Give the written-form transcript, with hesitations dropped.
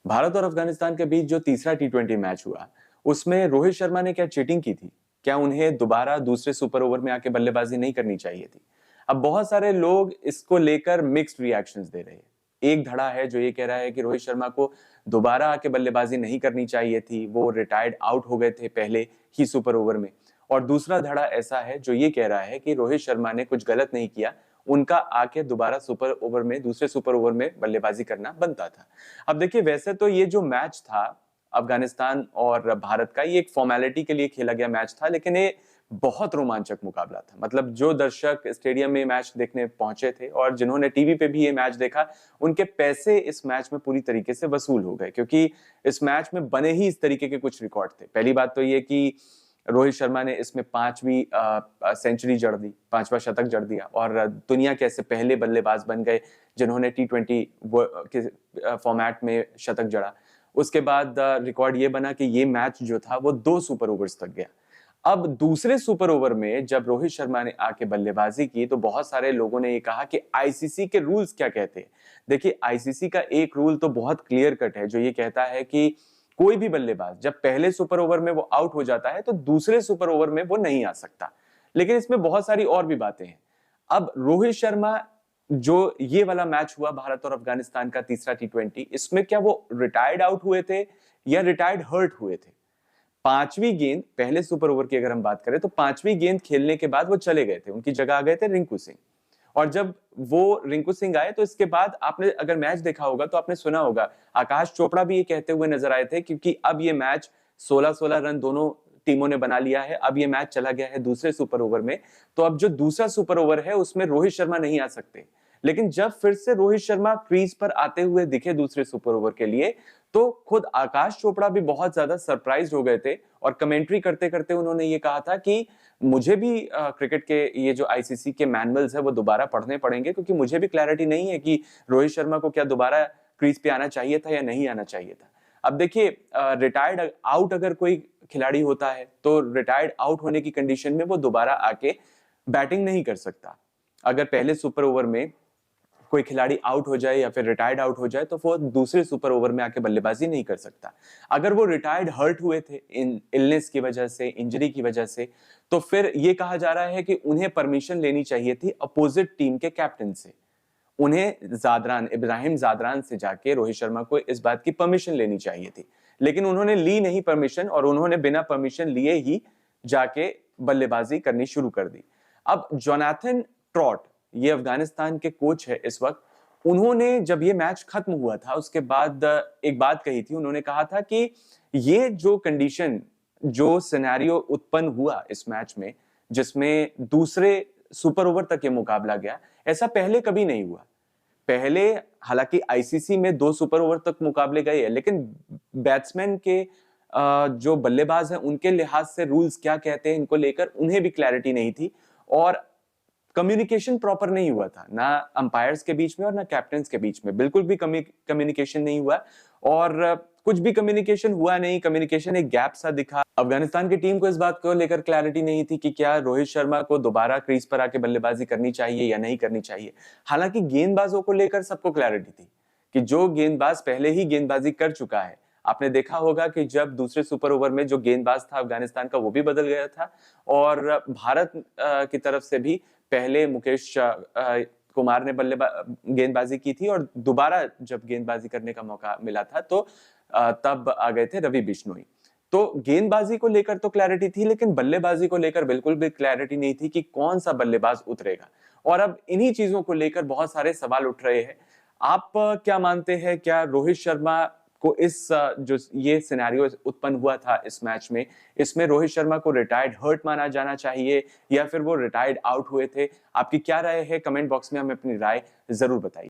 भारत और अफगानिस्तान के बीच जो तीसरा टी20 मैच हुआ, उसमें रोहित शर्मा ने क्या चीटिंग की थी? क्या उन्हें दोबारा दूसरे सुपर ओवर में आके बल्लेबाजी नहीं करनी चाहिए थी? अब बहुत सारे लोग इसको लेकर मिक्स्ड रिएक्शंस दे रहे हैं। एक धड़ा है जो ये कह रहा है कि रोहित शर्मा को दोबारा आके बल्लेबाजी नहीं करनी चाहिए थी, वो रिटायर्ड आउट हो गए थे पहले ही सुपर ओवर में। और दूसरा धड़ा ऐसा है जो ये कह रहा है कि रोहित शर्मा ने कुछ गलत नहीं किया, उनका आके दोबारा सुपर ओवर में, दूसरे सुपर ओवर में बल्लेबाजी करना बनता था। अब देखिए, वैसे तो ये जो मैच था अफगानिस्तान और भारत का, ये एक फॉर्मेलिटी के लिए खेला गया मैच था, लेकिन ये बहुत रोमांचक मुकाबला था। मतलब जो दर्शक स्टेडियम में मैच देखने पहुंचे थे और जिन्होंने टीवी पे भी ये मैच देखा, उनके पैसे इस मैच में पूरी तरीके से वसूल हो गए, क्योंकि इस मैच में बने ही इस तरीके के कुछ रिकॉर्ड थे। पहली बात तो ये कि रोहित शर्मा ने इसमें पांचवी सेंचुरी जड़ दी, पांचवा शतक जड़ दिया, और दुनिया के ऐसे पहले बल्लेबाज बन गए जिन्होंने टी20 के फॉर्मेट में शतक जड़ा। उसके बाद रिकॉर्ड ये बना कि ये मैच जो था वो 2 सुपर ओवर्स तक गया। अब दूसरे सुपर ओवर में जब रोहित शर्मा ने आके बल्लेबाजी की, तो बहुत सारे लोगों ने ये कहा कि आईसीसी के रूल्स क्या कहते हैं। देखिए, आईसीसी का एक रूल तो बहुत क्लियर कट है, जो ये कहता है कि कोई भी बल्लेबाज जब पहले सुपर ओवर में वो आउट हो जाता है तो दूसरे सुपर ओवर में वो नहीं आ सकता। लेकिन इसमें बहुत सारी और भी बातें हैं। अब रोहित शर्मा, जो ये वाला मैच हुआ भारत और अफगानिस्तान का तीसरा टी20, इसमें क्या वो रिटायर्ड आउट हुए थे या रिटायर्ड हर्ट हुए थे? पांचवी गेंद, पहले सुपर ओवर की अगर हम बात करें, तो पांचवी गेंद खेलने के बाद वो चले गए थे, उनकी जगह आ गए थे रिंकू सिंह। और जब वो रिंकू सिंह आए तो इसके बाद आपने अगर मैच देखा होगा तो आपने सुना होगा, आकाश चोपड़ा भी ये कहते हुए नजर आए थे, क्योंकि अब ये मैच 16-16 रन दोनों टीमों ने बना लिया है। अब ये मैच चला गया है दूसरे सुपर ओवर में, तो अब जो दूसरा सुपर ओवर है उसमें रोहित शर्मा नहीं आ सकते। लेकिन जब फिर से रोहित शर्मा क्रीज पर आते हुए दिखे दूसरे सुपर ओवर के लिए, तो खुद आकाश चोपड़ा भी बहुत ज्यादा सरप्राइज हो गए थे, और कमेंट्री करते करते उन्होंने ये कहा था कि मुझे भी क्रिकेट के ये जो आईसीसी के मैनुअल्स है वो दोबारा पढ़ने पड़ेंगे, क्योंकि मुझे भी क्लैरिटी नहीं है कि रोहित शर्मा को क्या दोबारा क्रीज पे आना चाहिए था या नहीं आना चाहिए था। अब देखिए, रिटायर्ड आउट अगर कोई खिलाड़ी होता है तो रिटायर्ड आउट होने की कंडीशन में वो दोबारा आके बैटिंग नहीं कर सकता। अगर पहले सुपर ओवर में कोई खिलाड़ी आउट हो जाए या फिर रिटायर्ड आउट हो जाए, तो वो दूसरे सुपर ओवर में आके बल्लेबाजी नहीं कर सकता। अगर वो रिटायर्ड हर्ट हुए थे इन इलनेस की वजह से, इंजरी की वजह से, तो फिर ये कहा जा रहा है कि उन्हें परमिशन लेनी चाहिए थी अपोजिट टीम के कैप्टन से। उन्हें इब्राहिम जादरान से जाके रोहित शर्मा को इस बात की परमिशन लेनी चाहिए थी, लेकिन उन्होंने ली नहीं परमिशन, और उन्होंने बिना परमिशन लिए ही जाके बल्लेबाजी करनी शुरू कर दी। अब जोनाथन ट्रॉट, ये अफगानिस्तान के कोच है इस वक्त, उन्होंने जब ये मैच खत्म हुआ था उसके बाद एक बात कही थी। उन्होंने कहा था कि ये जो कंडीशन, जो सिनेरियो उत्पन्न हुआ इस मैच में, जिसमें दूसरे सुपर ओवर तक ये मुकाबला गया, ऐसा पहले कभी नहीं हुआ। पहले हालांकि आईसीसी में 2 सुपर ओवर तक मुकाबले गए हैं, लेकिन बैट्समैन के जो बल्लेबाज हैं उनके लिहाज से रूल्स क्या कहते हैं इनको लेकर उन्हें भी क्लैरिटी नहीं थी, और कम्युनिकेशन प्रॉपर नहीं हुआ था, ना अंपायर्स के बीच में और ना कैप्टन्स के बीच में। बिल्कुल भी कम्युनिकेशन नहीं हुआ, और कुछ भी कम्युनिकेशन हुआ नहीं। कम्युनिकेशन एक गैप सा दिखा। अफगानिस्तान की टीम को इस बात को लेकर क्लैरिटी नहीं थी कि क्या रोहित शर्मा को दोबारा क्रीज पर आके बल्लेबाजी करनी चाहिए या नहीं करनी चाहिए। हालांकि गेंदबाजों को लेकर सबको क्लैरिटी थी कि जो गेंदबाज पहले ही गेंदबाजी कर चुका है, आपने देखा होगा कि जब दूसरे सुपर ओवर में जो गेंदबाज था अफगानिस्तान का, वो भी बदल गया था, और भारत की तरफ से भी पहले मुकेश कुमार ने गेंदबाजी की थी, और दोबारा जब गेंदबाजी करने का मौका मिला था तो तब आ गए थे रवि बिश्नोई। तो गेंदबाजी को लेकर तो क्लैरिटी थी, लेकिन बल्लेबाजी को लेकर बिल्कुल भी क्लैरिटी नहीं थी कि कौन सा बल्लेबाज उतरेगा। और अब इन्हीं चीजों को लेकर बहुत सारे सवाल उठ रहे हैं। आप क्या मानते हैं, क्या रोहित शर्मा को इस जो ये सिनेरियो उत्पन्न हुआ था इस मैच में, इसमें रोहित शर्मा को रिटायर्ड हर्ट माना जाना चाहिए या फिर वो रिटायर्ड आउट हुए थे? आपकी क्या राय है? कमेंट बॉक्स में हमें अपनी राय जरूर बताइए।